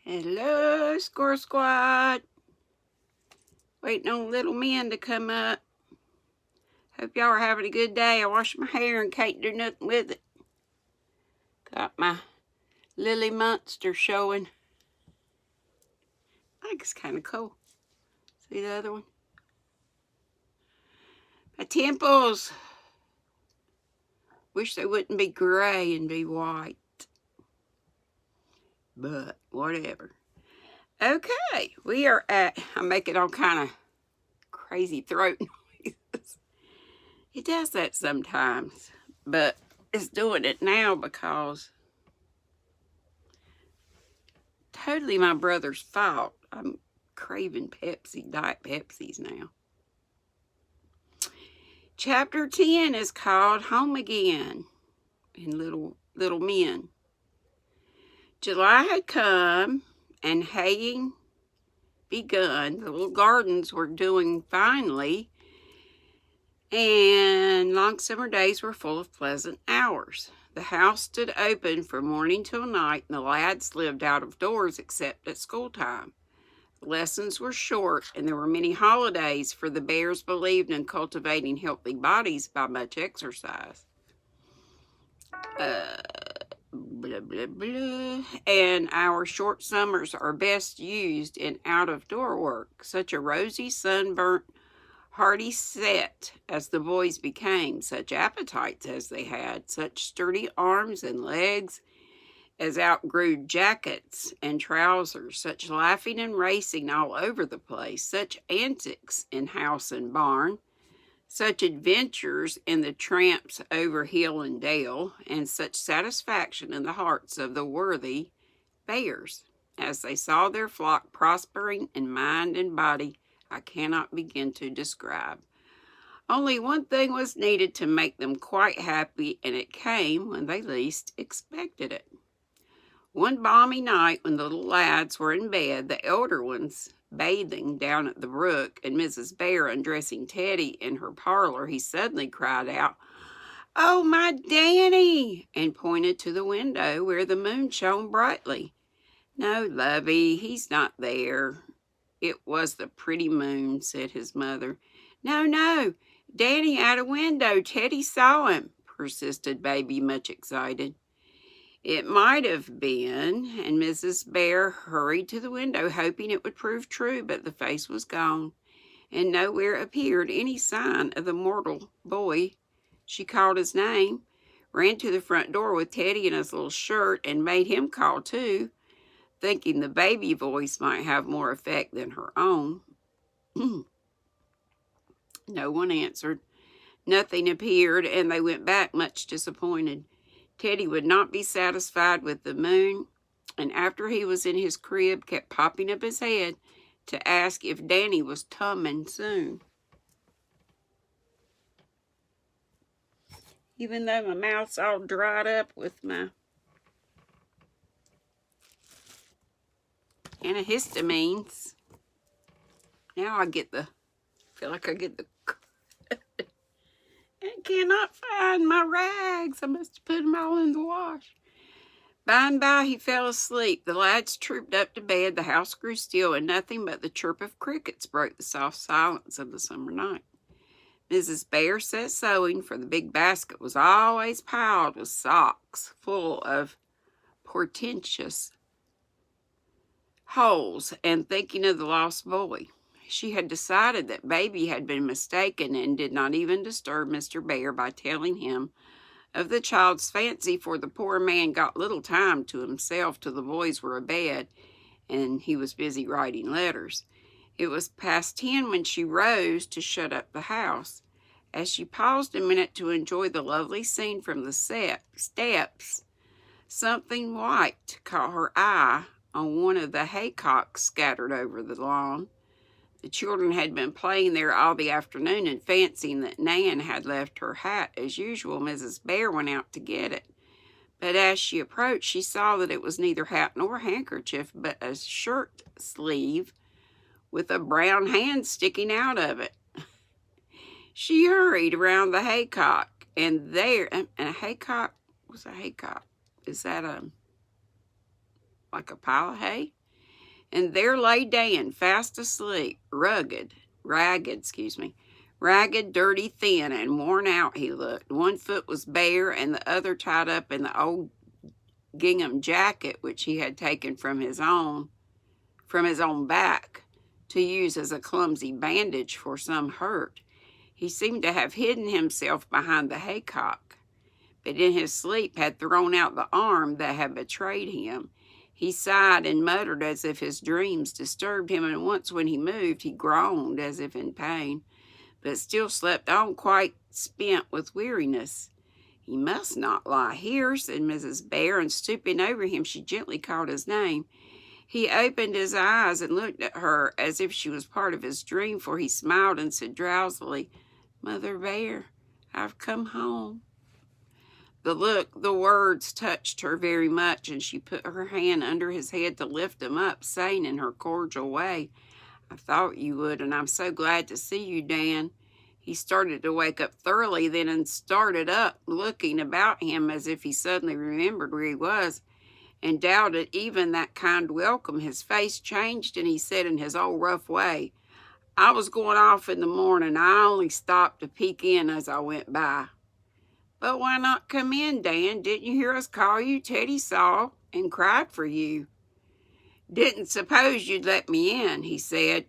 Hello, Score Squad. Waiting on little men to come up. Hope y'all are having a good day. I washed my hair and can't do nothing with it. Got my Lily Monster showing. I think it's kind of cool. See the other one? My temples. Wish they wouldn't be gray and be white. But whatever. Okay, we are at, I'm making all kind of crazy throat noises. It does that sometimes, but it's doing it now because totally my brother's fault. I'm craving Pepsi, Diet Pepsis now. Chapter 10 is called Home Again in Little Men. July had come and haying begun. The little gardens were doing finely, and long summer days were full of pleasant hours. The house stood open from morning till night, and the lads lived out of doors except at school time. The lessons were short, and there were many holidays, for the Bears believed in cultivating healthy bodies by much exercise. Blah, blah, blah. And our short summers are best used in out-of-door work. Such a rosy, sunburnt, hearty set as the boys became, such appetites as they had, such sturdy arms and legs as outgrew jackets and trousers, such laughing and racing all over the place, such antics in house and barn, such adventures in the tramps over hill and dale, and such satisfaction in the hearts of the worthy Bears as they saw their flock prospering in mind and body, I cannot begin to describe. Only one thing was needed to make them quite happy, and it came when they least expected it. One balmy night, when the little lads were in bed, the elder ones bathing down at the brook, and Mrs. Bear undressing Teddy in her parlor, he suddenly cried out, "Oh, my Danny!" and pointed to the window where the moon shone brightly. "No, lovey, he's not there. It was the pretty moon," said his mother. No, Danny out a window. Teddy saw him," persisted Baby, much excited. It might have been, and Mrs. Bear hurried to the window, hoping it would prove true, but the face was gone, and nowhere appeared any sign of the mortal boy. She called his name, ran to the front door with Teddy in his little shirt, and made him call too, thinking the baby voice might have more effect than her own. No one answered. Nothing appeared, and they went back much disappointed. Teddy would not be satisfied with the moon, and after he was in his crib, kept popping up his head to ask if Danny was coming soon. Even though my mouth's all dried up with my antihistamines, now I feel like I get the I cannot find my rags. I must have put them all in the wash. By and by he fell asleep. The lads trooped up to bed. The house grew still, and nothing but the chirp of crickets broke the soft silence of the summer night. Mrs. Bear sat sewing, for the big basket was always piled with socks full of portentous holes, and thinking of the lost boy. She had decided that Baby had been mistaken, and did not even disturb Mr. Bear by telling him of the child's fancy, for the poor man got little time to himself till the boys were abed, and he was busy writing letters. It was past 10 when she rose to shut up the house. As she paused a minute to enjoy the lovely scene from the steps, something white caught her eye on one of the haycocks scattered over the lawn. The children had been playing there all the afternoon, and fancying that Nan had left her hat as usual, Mrs. Bear went out to get it. But as she approached, she saw that it was neither hat nor handkerchief, but a shirt sleeve with a brown hand sticking out of it. She hurried around the haycock, and there, and a haycock, what's a haycock? Is that like a pile of hay? And there lay Dan, fast asleep, ragged, dirty, thin, and worn out he looked. One foot was bare, and the other tied up in the old gingham jacket which he had taken from his own back to use as a clumsy bandage for some hurt. He seemed to have hidden himself behind the haycock, but in his sleep had thrown out the arm that had betrayed him. He sighed and muttered as if his dreams disturbed him, and once when he moved, he groaned as if in pain, but still slept on, quite spent with weariness. "He must not lie here," said Mrs. Bear, and stooping over him, she gently called his name. He opened his eyes and looked at her as if she was part of his dream, for he smiled and said drowsily, "Mother Bear, I've come home." The words touched her very much, and she put her hand under his head to lift him up, saying in her cordial way, "I thought you would, and I'm so glad to see you, Dan." He started to wake up thoroughly then, and started up, looking about him as if he suddenly remembered where he was, and doubted even that kind welcome. His face changed, and he said in his old rough way, "I was going off in the morning. I only stopped to peek in as I went by." "But why not come in, Dan? Didn't you hear us call you? Teddy saw and cried for you." "Didn't suppose you'd let me in," he said,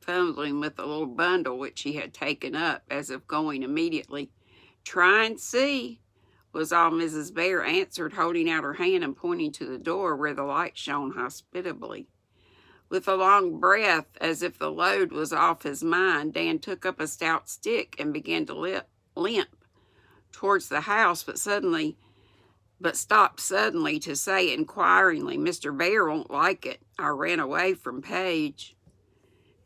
fumbling with the little bundle which he had taken up, as if going immediately. "Try and see," was all Mrs. Bear answered, holding out her hand and pointing to the door where the light shone hospitably. With a long breath, as if the load was off his mind, Dan took up a stout stick and began to limp towards the house, but stopped suddenly to say inquiringly, "Mr. Bear won't like it. I ran away from Page."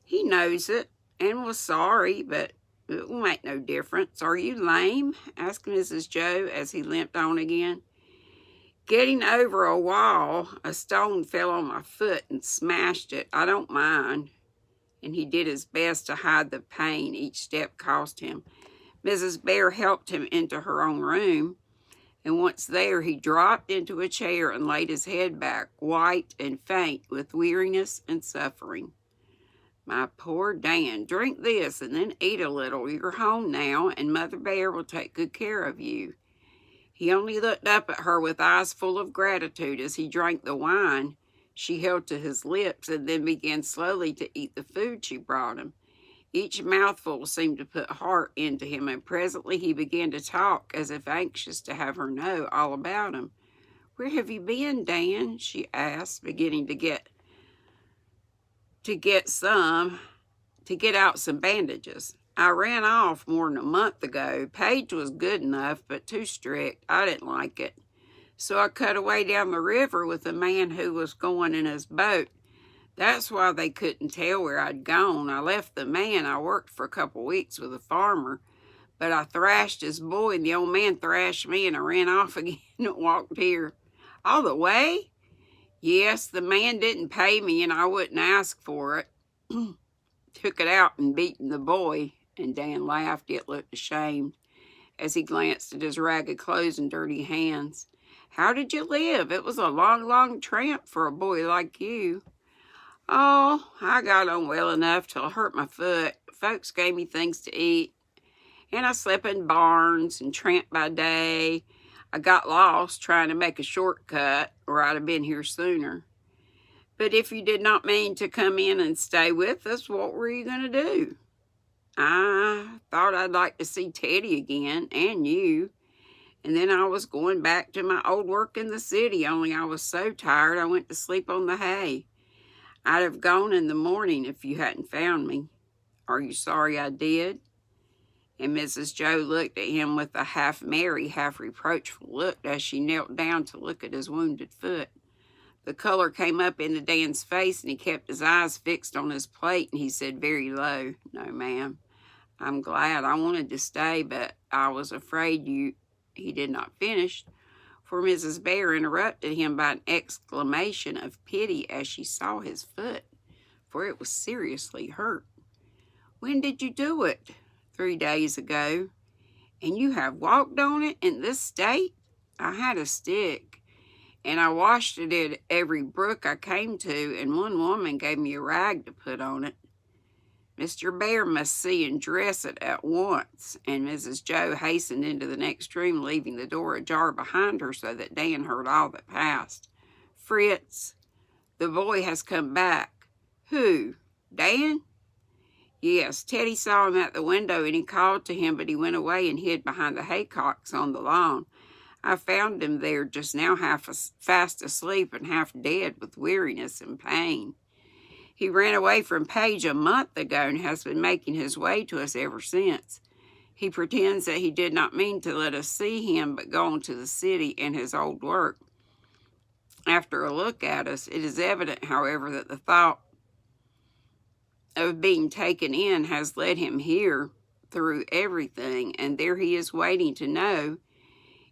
"He knows it, and was sorry, but it will make no difference. Are you lame?" asked Mrs. Joe as he limped on again. "Getting over a wall, a stone fell on my foot and smashed it. I don't mind." And he did his best to hide the pain each step cost him. Mrs. Bear helped him into her own room, and once there he dropped into a chair and laid his head back, white and faint with weariness and suffering. "My poor Dan, drink this and then eat a little. You're home now, and Mother Bear will take good care of you." He only looked up at her with eyes full of gratitude as he drank the wine she held to his lips, and then began slowly to eat the food she brought him. Each mouthful seemed to put heart into him, and presently he began to talk as if anxious to have her know all about him. "Where have you been, Dan?" she asked, beginning to get out some bandages. "I ran off more than a month ago. Page was good enough, but too strict. I didn't like it. So I cut away down the river with a man who was going in his boat. That's why they couldn't tell where I'd gone. I left the man. I worked for a couple weeks with a farmer, but I thrashed his boy, and the old man thrashed me, and I ran off again and walked here." "All the way?" "Yes, the man didn't pay me, and I wouldn't ask for it. Took it out and beaten the boy." And Dan laughed, yet looked ashamed, as he glanced at his ragged clothes and dirty hands. "How did you live? It was a long, long tramp for a boy like you." "Oh, I got on well enough till I hurt my foot. Folks gave me things to eat, and I slept in barns and tramped by day. I got lost trying to make a shortcut, or I'd have been here sooner." "But if you did not mean to come in and stay with us, what were you going to do?" "I thought I'd like to see Teddy again, and you. And then I was going back to my old work in the city, only I was so tired I went to sleep on the hay. I'd have gone in the morning if you hadn't found me. Are you sorry I did?" And Mrs. Joe looked at him with a half merry, half reproachful look as she knelt down to look at his wounded foot. The color came up into Dan's face, and he kept his eyes fixed on his plate, and he said very low, "No, ma'am. I'm glad. I wanted to stay, but I was afraid you—" He did not finish, for Mrs. Bear interrupted him by an exclamation of pity as she saw his foot, for it was seriously hurt. "When did you do it?" 3 days ago. "And you have walked on it in this state?" "I had a stick. and I washed it at every brook I came to, and one woman gave me a rag to put on it. Mr. Bear must see and dress it at once, and Mrs. Joe hastened into the next room, leaving the door ajar behind her so that Dan heard all that passed. Fritz, the boy has come back. Who? Dan? Yes, Teddy saw him at the window, and he called to him, but he went away and hid behind the haycocks on the lawn. I found him there just now, fast asleep and half dead with weariness and pain. He ran away from Paige a month ago and has been making his way to us ever since. He pretends that he did not mean to let us see him, but gone to the city and his old work. After a look at us, it is evident, however, that the thought of being taken in has led him here through everything, and there he is waiting to know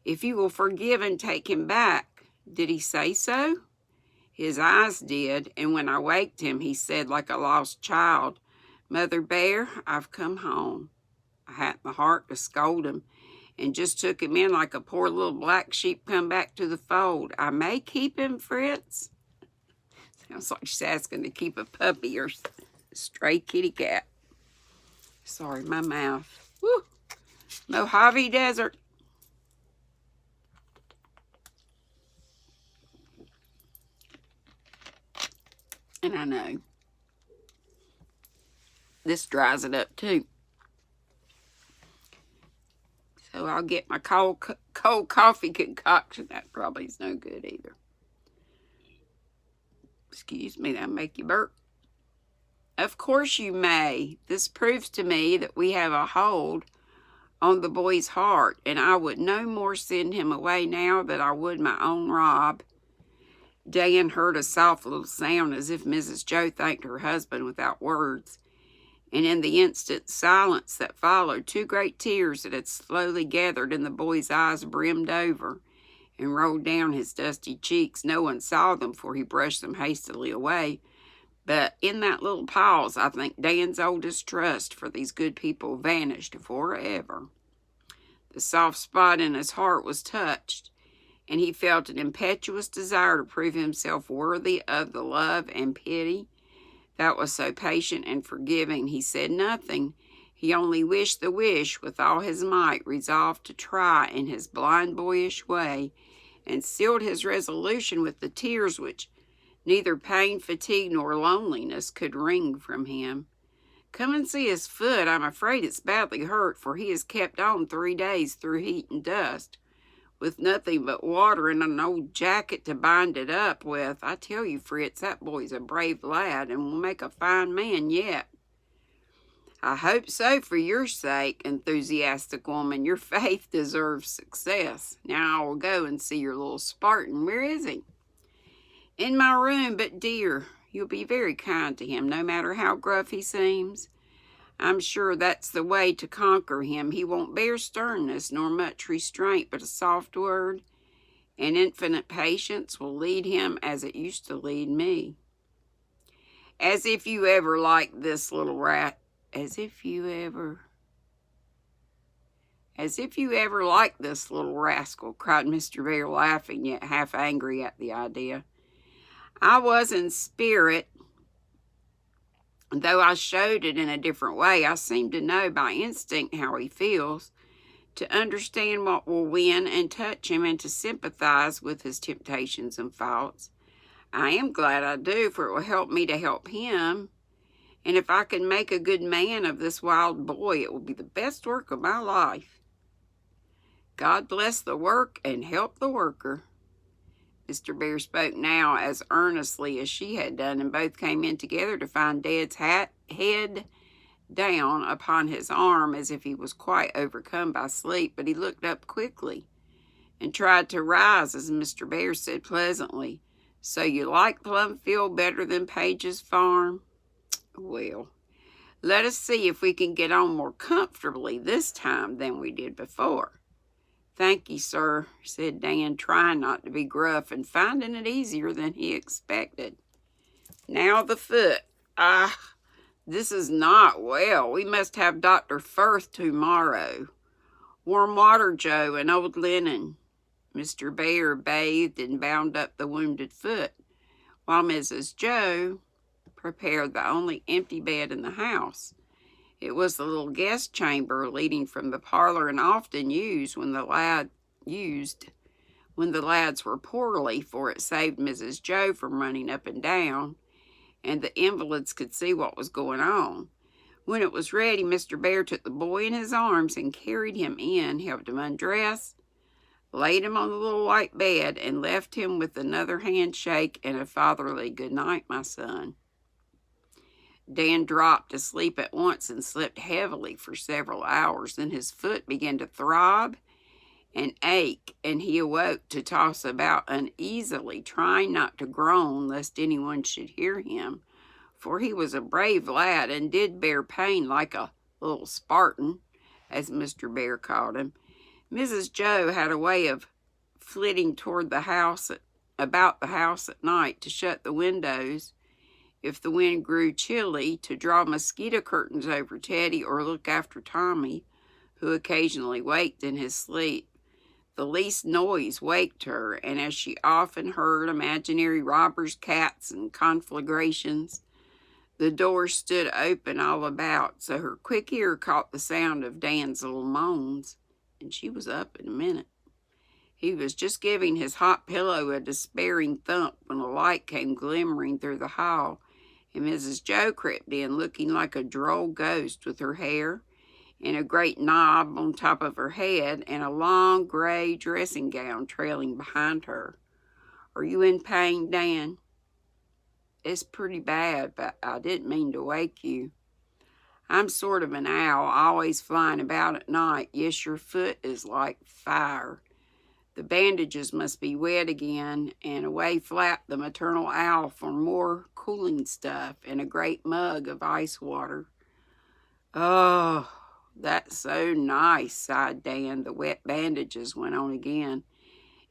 if you will forgive and take him back. Did he say so? His eyes did, and when I waked him, he said like a lost child, Mother Bear, I've come home. I hadn't the heart to scold him, and just took him in like a poor little black sheep come back to the fold. I may keep him, Fritz. Sounds like she's asking to keep a puppy or a stray kitty cat. Sorry, my mouth. Woo! Mojave Desert. And I know this dries it up too. So I'll get my cold coffee concoction. That probably is no good either. Excuse me, that'll make you burp. Of course you may. This proves to me that we have a hold on the boy's heart, and I would no more send him away now than I would my own Rob. Dan heard a soft little sound as if Mrs. Joe thanked her husband without words, and in the instant silence that followed, 2 great tears that had slowly gathered in the boy's eyes brimmed over and rolled down his dusty cheeks. No one saw them, for he brushed them hastily away. But in that little pause, I think Dan's oldest trust for these good people vanished forever. The soft spot in his heart was touched, and he felt an impetuous desire to prove himself worthy of the love and pity that was so patient and forgiving. He said nothing. He only wished the wish with all his might, resolved to try in his blind boyish way, and sealed his resolution with the tears which neither pain, fatigue, nor loneliness could wring from him. Come and see his foot. I'm afraid it's badly hurt, for he has kept on 3 days through heat and dust, with nothing but water and an old jacket to bind it up with. I tell you, Fritz, that boy's a brave lad and will make a fine man yet. I hope so for your sake, enthusiastic woman. Your faith deserves success. Now I will go and see your little Spartan. Where is he? In my room, but dear, you'll be very kind to him, no matter how gruff he seems. I'm sure that's the way to conquer him. He won't bear sternness nor much restraint, but a soft word and infinite patience will lead him as it used to lead me. As if you ever liked this little rat. As if you ever liked this little rascal, cried Mr. Bear, laughing, yet half angry at the idea. I was in spirit. Though I showed it in a different way, I seem to know by instinct how he feels, to understand what will win and touch him, and to sympathize with his temptations and faults. I am glad I do, for it will help me to help him. And if I can make a good man of this wild boy, it will be the best work of my life. God bless the work and help the worker. Mr. Bear spoke now as earnestly as she had done, and both came in together to find Dad's head down upon his arm as if he was quite overcome by sleep. But he looked up quickly and tried to rise as Mr. Bear said pleasantly, So you like Plumfield better than Paige's farm? Well, let us see if we can get on more comfortably this time than we did before. Thank you, sir, said Dan, trying not to be gruff and finding it easier than he expected. Now the foot. This is not well. We must have Dr. Firth tomorrow. Warm water, Joe, and old linen. Mr. Bear bathed and bound up the wounded foot, while Mrs. Joe prepared the only empty bed in the house. It was the little guest chamber leading from the parlor and often used when the lads were poorly, for it saved Mrs. Joe from running up and down, and the invalids could see what was going on. When it was ready, Mr. Bear took the boy in his arms and carried him in, helped him undress, laid him on the little white bed, and left him with another handshake and a fatherly "Good night, my son." Dan dropped asleep at once and slept heavily for several hours. Then his foot began to throb and ache, and he awoke to toss about uneasily, trying not to groan lest anyone should hear him, for he was a brave lad and did bear pain like a little Spartan, as Mr. Bear called him. Mrs. Joe had a way of flitting toward the house about the house at night to shut the windows if the wind grew chilly, to draw mosquito curtains over Teddy, or look after Tommy, who occasionally waked in his sleep. The least noise waked her, and as she often heard imaginary robbers, cats, and conflagrations, the door stood open all about, so her quick ear caught the sound of Dan's little moans, and she was up in a minute. He was just giving his hot pillow a despairing thump when a light came glimmering through the hall, and Mrs. Joe crept in, looking like a droll ghost, with her hair in a great knob on top of her head and a long gray dressing gown trailing behind her. "Are you in pain, Dan?" "It's pretty bad, but I didn't mean to wake you." "I'm sort of an owl, always flying about at night. Yes, your foot is like fire." The bandages must be wet again, and away flapped the maternal owl for more cooling stuff and a great mug of ice water. "Oh, that's so nice," sighed Dan. The wet bandages went on again,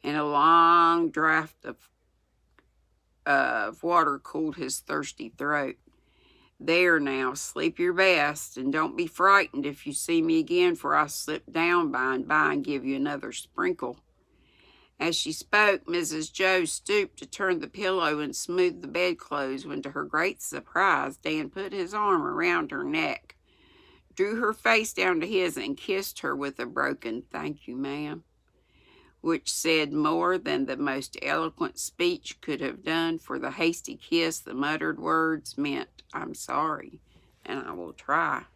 and a long draught of water cooled his thirsty throat. "There now, sleep your best, and don't be frightened if you see me again, for I'll slip down by and by and give you another sprinkle." As she spoke, Mrs. Joe stooped to turn the pillow and smooth the bedclothes, when to her great surprise Dan put his arm around her neck, drew her face down to his, and kissed her with a broken "Thank you, ma'am," which said more than the most eloquent speech could have done, for the hasty kiss, the muttered words, meant "I'm sorry, and I will try."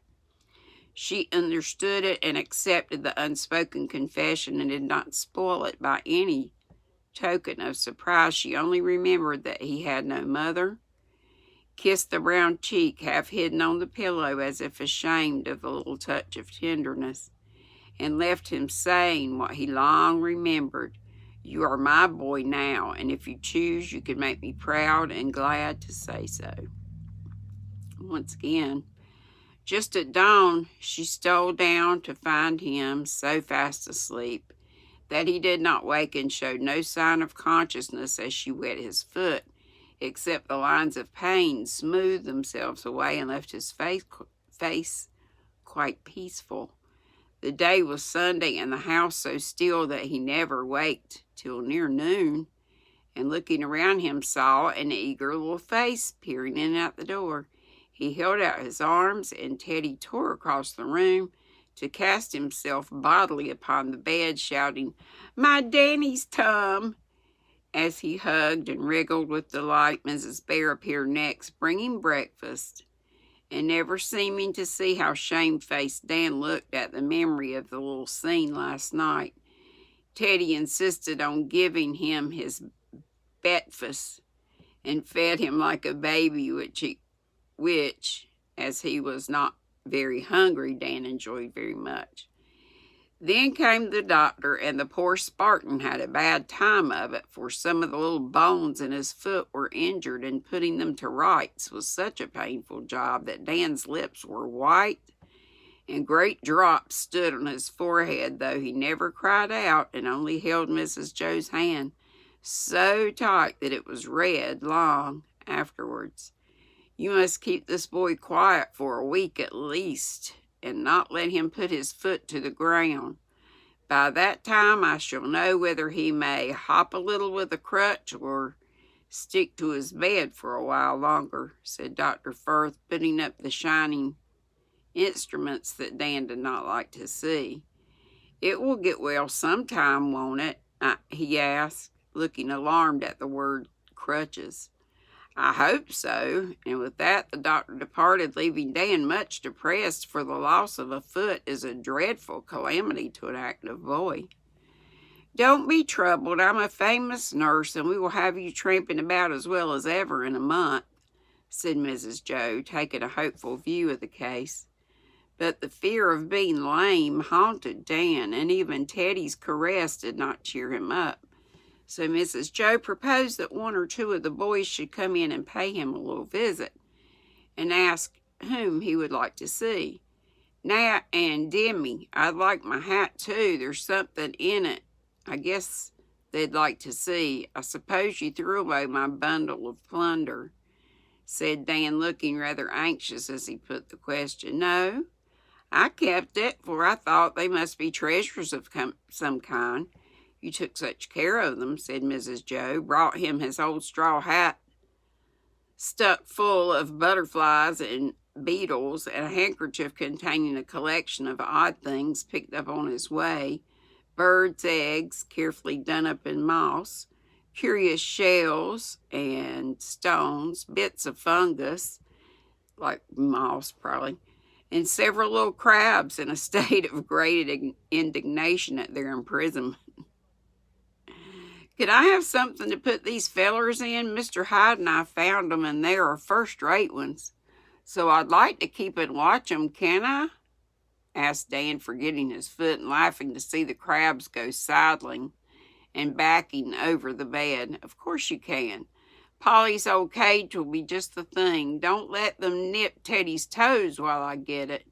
She understood it and accepted the unspoken confession, and did not spoil it by any token of surprise. She only remembered that he had no mother, kissed the brown cheek half hidden on the pillow as if ashamed of the little touch of tenderness, and left him saying what he long remembered: "You are my boy now, and if you choose, you can make me proud and glad to say so." Once again, just at dawn, she stole down to find him so fast asleep that he did not wake, and showed no sign of consciousness as she wet his foot, except the lines of pain smoothed themselves away and left his face quite peaceful. The day was Sunday, and the house so still that he never waked till near noon, and looking around him saw an eager little face peering in at the door. He held out his arms, and Teddy tore across the room to cast himself bodily upon the bed, shouting, "My Danny's tum!" As he hugged and wriggled with delight, Mrs. Bear appeared next, bringing breakfast, and never seeming to see how shamefaced Dan looked at the memory of the little scene last night. Teddy insisted on giving him his breakfast, and fed him like a baby, which, as he was not very hungry, Dan enjoyed very much. Then came the doctor, and the poor Spartan had a bad time of it, for some of the little bones in his foot were injured, and putting them to rights was such a painful job that Dan's lips were white, and great drops stood on his forehead, though he never cried out, and only held Mrs. Joe's hand so tight that it was red long afterwards. "You must keep this boy quiet for a week at least, and not let him put his foot to the ground. By that time I shall know whether he may hop a little with a crutch or stick to his bed for a while longer," said Dr. Firth, putting up the shining instruments that Dan did not like to see. "It will get well sometime, won't it?" he asked, looking alarmed at the word crutches. "I hope so," and with that the doctor departed, leaving Dan much depressed, for the loss of a foot is a dreadful calamity to an active boy. "Don't be troubled. I'm a famous nurse, and we will have you tramping about as well as ever in a month," said Mrs. Joe, taking a hopeful view of the case. But the fear of being lame haunted Dan, and even Teddy's caress did not cheer him up. So Mrs. Joe proposed that one or two of the boys should come in and pay him a little visit, and ask whom he would like to see. "Nat and Demi, I'd like my hat too. There's something in it I guess they'd like to see. I suppose you threw away my bundle of plunder," said Dan, looking rather anxious as he put the question. "No, I kept it, for I thought they must be treasures of some kind. You took such care of them," said Mrs. Joe, brought him his old straw hat stuck full of butterflies and beetles, and a handkerchief containing a collection of odd things picked up on his way: birds' eggs carefully done up in moss, curious shells and stones, bits of fungus, like moss probably, and several little crabs in a state of great indignation at their imprisonment. "Could I have something to put these fellers in? Mr. Hyde and I found them, and they are first-rate ones. So I'd like to keep and watch 'em, can I?" asked Dan, forgetting his foot and laughing to see the crabs go sidling and backing over the bed. "Of course you can. Polly's old cage will be just the thing. Don't let them nip Teddy's toes while I get it."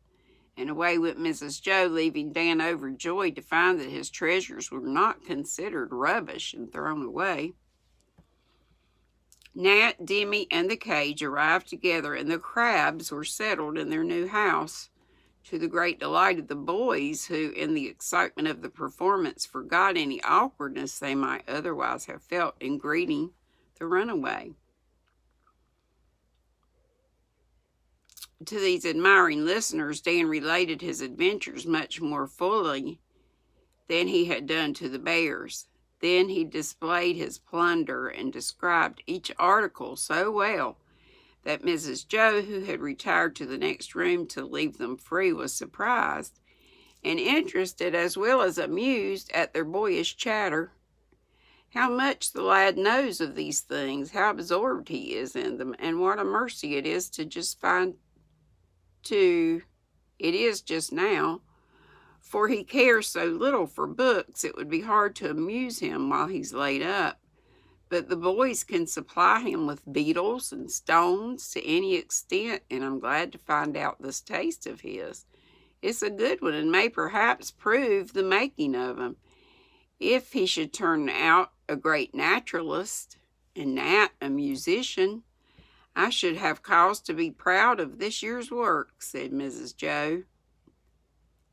And away went Mrs. Joe, leaving Dan overjoyed to find that his treasures were not considered rubbish and thrown away. Nat, Demi, and the cage arrived together, and the crabs were settled in their new house, to the great delight of the boys, who, in the excitement of the performance, forgot any awkwardness they might otherwise have felt in greeting the runaway. To these admiring listeners, Dan related his adventures much more fully than he had done to the bears. Then he displayed his plunder and described each article so well that Mrs. Joe, who had retired to the next room to leave them free, was surprised and interested as well as amused at their boyish chatter. How much the lad knows of these things, how absorbed he is in them, and what a mercy it is just now, for he cares so little for books it would be hard to amuse him while he's laid up. But the boys can supply him with beetles and stones to any extent, and I'm glad to find out this taste of his. It's a good one, and may perhaps prove the making of him. If he should turn out a great naturalist, and Nat a musician, I should have cause to be proud of this year's work," said Mrs. Joe.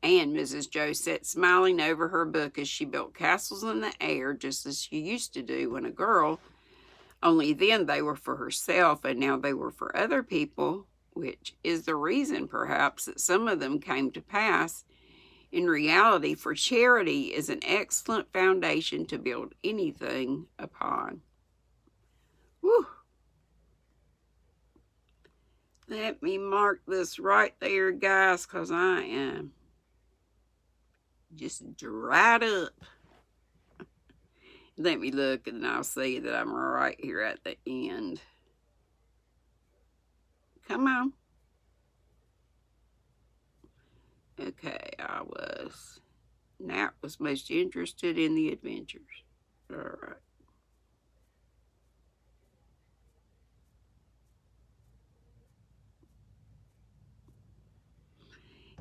And Mrs. Joe sat smiling over her book as she built castles in the air, just as she used to do when a girl, only then they were for herself, and now they were for other people, which is the reason, perhaps, that some of them came to pass in reality, for charity is an excellent foundation to build anything upon. Whew. Let me mark this right there, guys, because I am just dried up. Let me look, and I'll see that I'm right here at the end. Come on. Okay, Nat was most interested in the adventures. All right.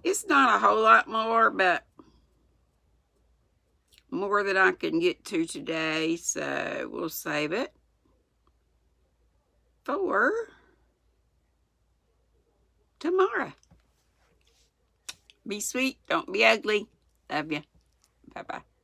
It's not a whole lot more, but more than I can get to today, so we'll save it for tomorrow. Be sweet, don't be ugly. Love ya. Bye-bye.